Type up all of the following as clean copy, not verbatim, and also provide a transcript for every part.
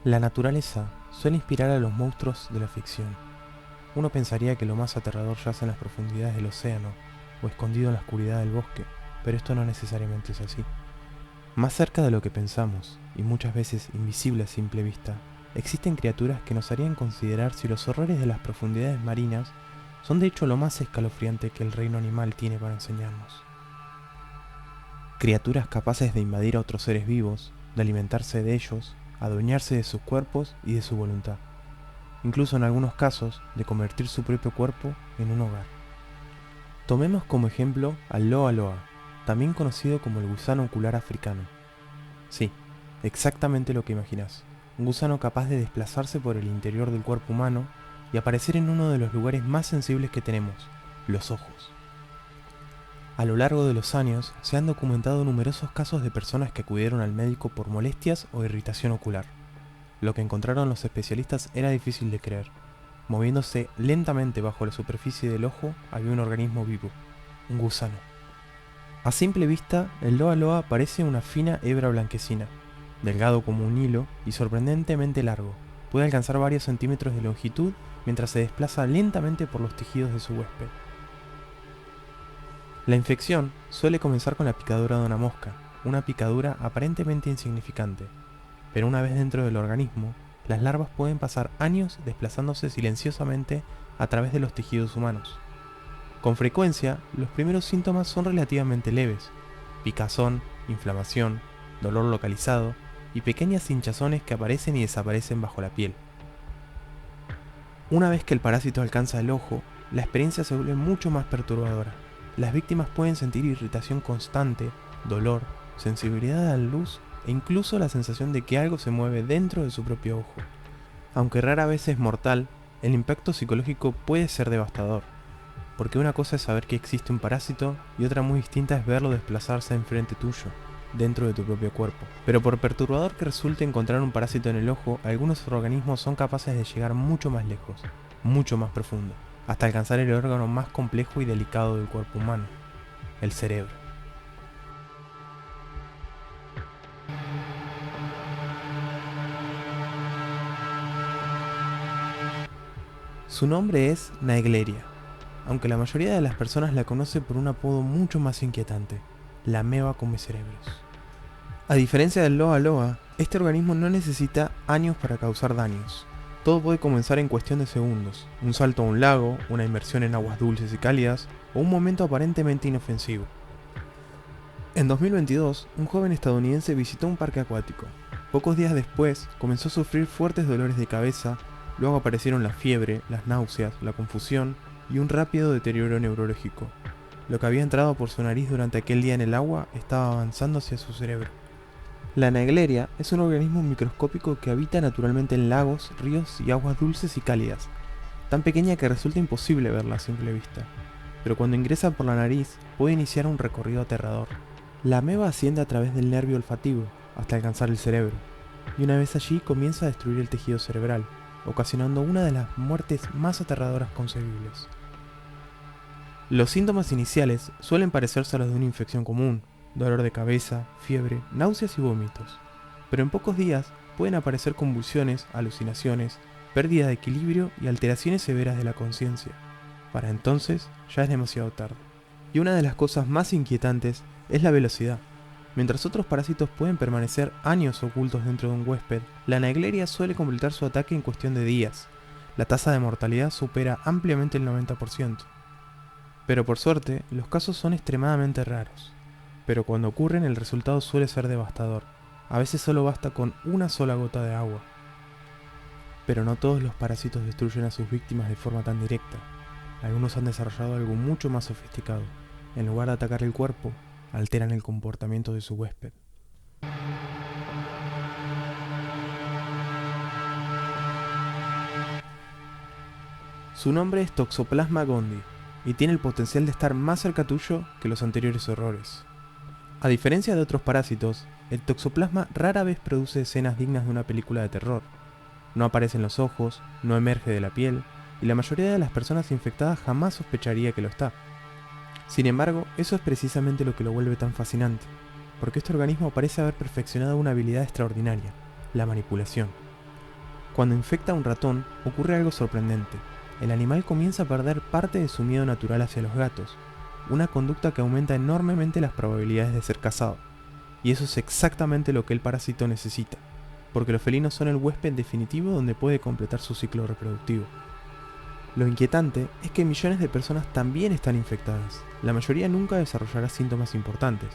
La naturaleza suele inspirar a los monstruos de la ficción. Uno pensaría que lo más aterrador yace en las profundidades del océano o escondido en la oscuridad del bosque, pero esto no necesariamente es así. Más cerca de lo que pensamos, y muchas veces invisibles a simple vista, existen criaturas que nos harían considerar si los horrores de las profundidades marinas son de hecho lo más escalofriante que el reino animal tiene para enseñarnos. Criaturas capaces de invadir a otros seres vivos, de alimentarse de ellos, adueñarse de sus cuerpos y de su voluntad. Incluso en algunos casos, de convertir su propio cuerpo en un hogar. Tomemos como ejemplo al loa loa, también conocido como el gusano ocular africano. Sí, exactamente lo que imaginás. Un gusano capaz de desplazarse por el interior del cuerpo humano y aparecer en uno de los lugares más sensibles que tenemos, los ojos. A lo largo de los años se han documentado numerosos casos de personas que acudieron al médico por molestias o irritación ocular. Lo que encontraron los especialistas era difícil de creer. Moviéndose lentamente bajo la superficie del ojo había un organismo vivo, un gusano. A simple vista, el loa loa parece una fina hebra blanquecina, delgado como un hilo y sorprendentemente largo. Puede alcanzar varios centímetros de longitud mientras se desplaza lentamente por los tejidos de su huésped. La infección suele comenzar con la picadura de una mosca, una picadura aparentemente insignificante, pero una vez dentro del organismo, las larvas pueden pasar años desplazándose silenciosamente a través de los tejidos humanos. Con frecuencia, los primeros síntomas son relativamente leves: picazón, inflamación, dolor localizado y pequeñas hinchazones que aparecen y desaparecen bajo la piel. Una vez que el parásito alcanza el ojo, la experiencia se vuelve mucho más perturbadora. Las víctimas pueden sentir irritación constante, dolor, sensibilidad a la luz e incluso la sensación de que algo se mueve dentro de su propio ojo. Aunque rara vez es mortal, el impacto psicológico puede ser devastador, porque una cosa es saber que existe un parásito y otra muy distinta es verlo desplazarse enfrente tuyo, dentro de tu propio cuerpo. Pero por perturbador que resulte encontrar un parásito en el ojo, algunos organismos son capaces de llegar mucho más lejos, mucho más profundo, hasta alcanzar el órgano más complejo y delicado del cuerpo humano, el cerebro. Su nombre es Naegleria, aunque la mayoría de las personas la conoce por un apodo mucho más inquietante: la ameba come cerebros. A diferencia del loa loa, este organismo no necesita años para causar daños. Todo puede comenzar en cuestión de segundos: un salto a un lago, una inmersión en aguas dulces y cálidas, o un momento aparentemente inofensivo. En 2022, un joven estadounidense visitó un parque acuático. Pocos días después, comenzó a sufrir fuertes dolores de cabeza, luego aparecieron la fiebre, las náuseas, la confusión y un rápido deterioro neurológico. Lo que había entrado por su nariz durante aquel día en el agua estaba avanzando hacia su cerebro. La Naegleria es un organismo microscópico que habita naturalmente en lagos, ríos y aguas dulces y cálidas, tan pequeña que resulta imposible verla a simple vista, pero cuando ingresa por la nariz puede iniciar un recorrido aterrador. La ameba asciende a través del nervio olfativo hasta alcanzar el cerebro, y una vez allí comienza a destruir el tejido cerebral, ocasionando una de las muertes más aterradoras concebibles. Los síntomas iniciales suelen parecerse a los de una infección común: dolor de cabeza, fiebre, náuseas y vómitos. Pero en pocos días pueden aparecer convulsiones, alucinaciones, pérdida de equilibrio y alteraciones severas de la conciencia. Para entonces ya es demasiado tarde. Y una de las cosas más inquietantes es la velocidad. Mientras otros parásitos pueden permanecer años ocultos dentro de un huésped, la Naegleria suele completar su ataque en cuestión de días. La tasa de mortalidad supera ampliamente el 90%. Pero por suerte, los casos son extremadamente raros. Pero cuando ocurren, el resultado suele ser devastador. A veces solo basta con una sola gota de agua. Pero no todos los parásitos destruyen a sus víctimas de forma tan directa. Algunos han desarrollado algo mucho más sofisticado. En lugar de atacar el cuerpo, alteran el comportamiento de su huésped. Su nombre es Toxoplasma gondii, y tiene el potencial de estar más cerca tuyo que los anteriores horrores. A diferencia de otros parásitos, el toxoplasma rara vez produce escenas dignas de una película de terror. No aparece en los ojos, no emerge de la piel, y la mayoría de las personas infectadas jamás sospecharía que lo está. Sin embargo, eso es precisamente lo que lo vuelve tan fascinante, porque este organismo parece haber perfeccionado una habilidad extraordinaria: la manipulación. Cuando infecta a un ratón, ocurre algo sorprendente. El animal comienza a perder parte de su miedo natural hacia los gatos, una conducta que aumenta enormemente las probabilidades de ser cazado. Y eso es exactamente lo que el parásito necesita, porque los felinos son el huésped definitivo donde puede completar su ciclo reproductivo. Lo inquietante es que millones de personas también están infectadas. La mayoría nunca desarrollará síntomas importantes,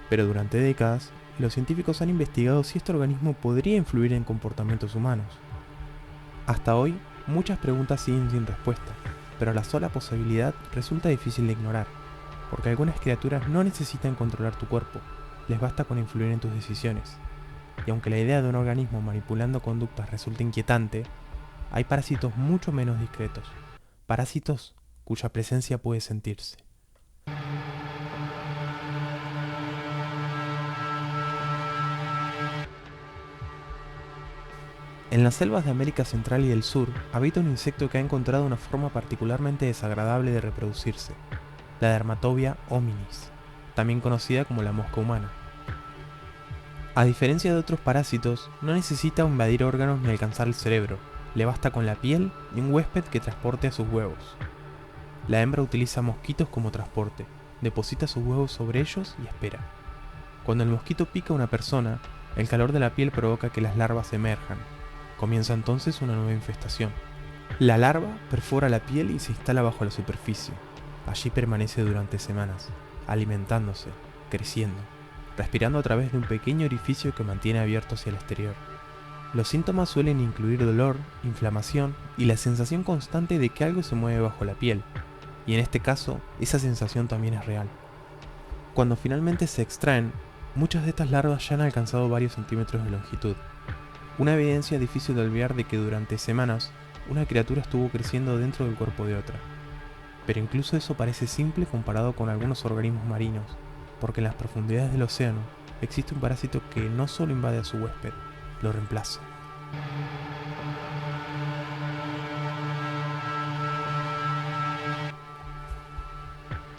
pero durante décadas, los científicos han investigado si este organismo podría influir en comportamientos humanos. Hasta hoy, muchas preguntas siguen sin respuesta, pero la sola posibilidad resulta difícil de ignorar, porque algunas criaturas no necesitan controlar tu cuerpo, les basta con influir en tus decisiones. Y aunque la idea de un organismo manipulando conductas resulta inquietante, hay parásitos mucho menos discretos, parásitos cuya presencia puede sentirse. En las selvas de América Central y del Sur habita un insecto que ha encontrado una forma particularmente desagradable de reproducirse, la Dermatobia hominis, también conocida como la mosca humana. A diferencia de otros parásitos, no necesita invadir órganos ni alcanzar el cerebro, le basta con la piel y un huésped que transporte a sus huevos. La hembra utiliza mosquitos como transporte, deposita sus huevos sobre ellos y espera. Cuando el mosquito pica a una persona, el calor de la piel provoca que las larvas emerjan. Comienza entonces una nueva infestación. La larva perfora la piel y se instala bajo la superficie. Allí permanece durante semanas, alimentándose, creciendo, respirando a través de un pequeño orificio que mantiene abierto hacia el exterior. Los síntomas suelen incluir dolor, inflamación y la sensación constante de que algo se mueve bajo la piel, y en este caso, esa sensación también es real. Cuando finalmente se extraen, muchas de estas larvas ya han alcanzado varios centímetros de longitud. Una evidencia difícil de olvidar de que durante semanas una criatura estuvo creciendo dentro del cuerpo de otra. Pero incluso eso parece simple comparado con algunos organismos marinos, porque en las profundidades del océano existe un parásito que no solo invade a su huésped, lo reemplaza.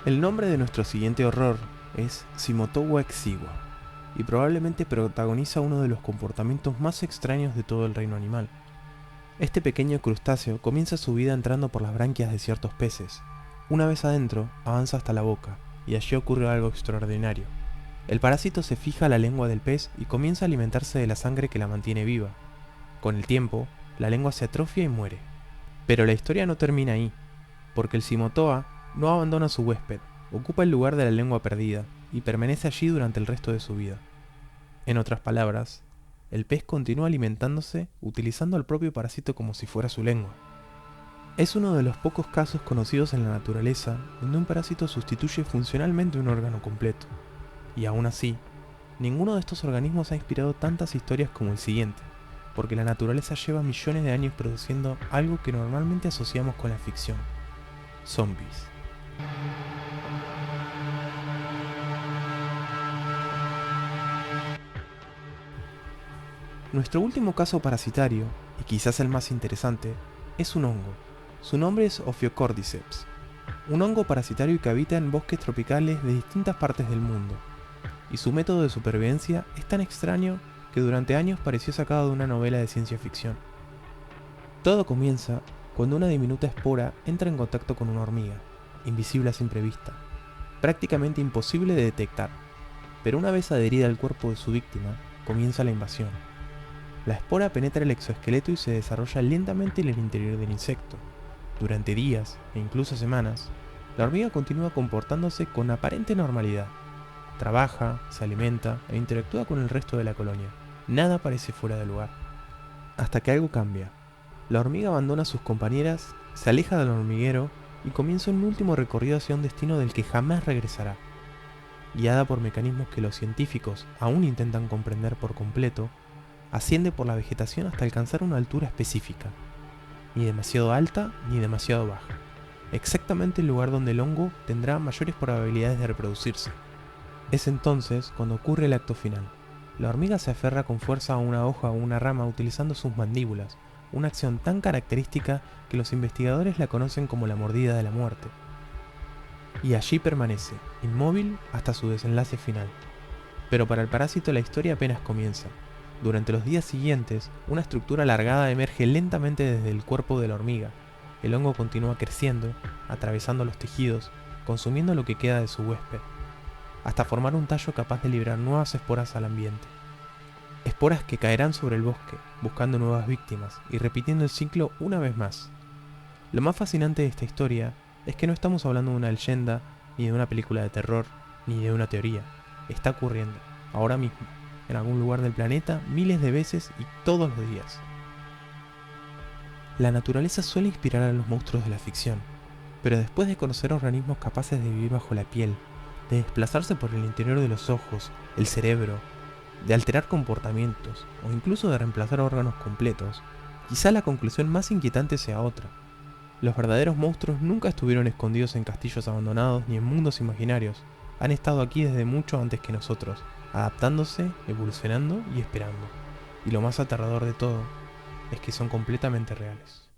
El nombre de nuestro siguiente horror es Cimotowa exigua, y probablemente protagoniza uno de los comportamientos más extraños de todo el reino animal. Este pequeño crustáceo comienza su vida entrando por las branquias de ciertos peces. Una vez adentro, avanza hasta la boca, y allí ocurre algo extraordinario. El parásito se fija a la lengua del pez y comienza a alimentarse de la sangre que la mantiene viva. Con el tiempo, la lengua se atrofia y muere. Pero la historia no termina ahí, porque el Cimotoa no abandona a su huésped, ocupa el lugar de la lengua perdida, y permanece allí durante el resto de su vida. En otras palabras, el pez continúa alimentándose utilizando al propio parásito como si fuera su lengua. Es uno de los pocos casos conocidos en la naturaleza donde un parásito sustituye funcionalmente un órgano completo. Y aún así, ninguno de estos organismos ha inspirado tantas historias como el siguiente, porque la naturaleza lleva millones de años produciendo algo que normalmente asociamos con la ficción: zombies. Nuestro último caso parasitario, y quizás el más interesante, es un hongo. Su nombre es Ophiocordyceps, un hongo parasitario que habita en bosques tropicales de distintas partes del mundo, y su método de supervivencia es tan extraño que durante años pareció sacado de una novela de ciencia ficción. Todo comienza cuando una diminuta espora entra en contacto con una hormiga, invisible a simple vista, prácticamente imposible de detectar, pero una vez adherida al cuerpo de su víctima, comienza la invasión. La espora penetra el exoesqueleto y se desarrolla lentamente en el interior del insecto. Durante días, e incluso semanas, la hormiga continúa comportándose con aparente normalidad. Trabaja, se alimenta e interactúa con el resto de la colonia. Nada parece fuera de lugar. Hasta que algo cambia. La hormiga abandona a sus compañeras, se aleja del hormiguero y comienza un último recorrido hacia un destino del que jamás regresará. Guiada por mecanismos que los científicos aún intentan comprender por completo, asciende por la vegetación hasta alcanzar una altura específica, ni demasiado alta ni demasiado baja, exactamente el lugar donde el hongo tendrá mayores probabilidades de reproducirse. Es entonces cuando ocurre el acto final. La hormiga se aferra con fuerza a una hoja o una rama utilizando sus mandíbulas, una acción tan característica que los investigadores la conocen como la mordida de la muerte. Y allí permanece, inmóvil hasta su desenlace final. Pero para el parásito la historia apenas comienza. Durante los días siguientes, una estructura alargada emerge lentamente desde el cuerpo de la hormiga. El hongo continúa creciendo, atravesando los tejidos, consumiendo lo que queda de su huésped, hasta formar un tallo capaz de liberar nuevas esporas al ambiente. Esporas que caerán sobre el bosque, buscando nuevas víctimas y repitiendo el ciclo una vez más. Lo más fascinante de esta historia es que no estamos hablando de una leyenda, ni de una película de terror, ni de una teoría. Está ocurriendo, ahora mismo, en algún lugar del planeta, miles de veces y todos los días. La naturaleza suele inspirar a los monstruos de la ficción, pero después de conocer organismos capaces de vivir bajo la piel, de desplazarse por el interior de los ojos, el cerebro, de alterar comportamientos o incluso de reemplazar órganos completos, quizá la conclusión más inquietante sea otra. Los verdaderos monstruos nunca estuvieron escondidos en castillos abandonados ni en mundos imaginarios. Han estado aquí desde mucho antes que nosotros, adaptándose, evolucionando y esperando. Y lo más aterrador de todo es que son completamente reales.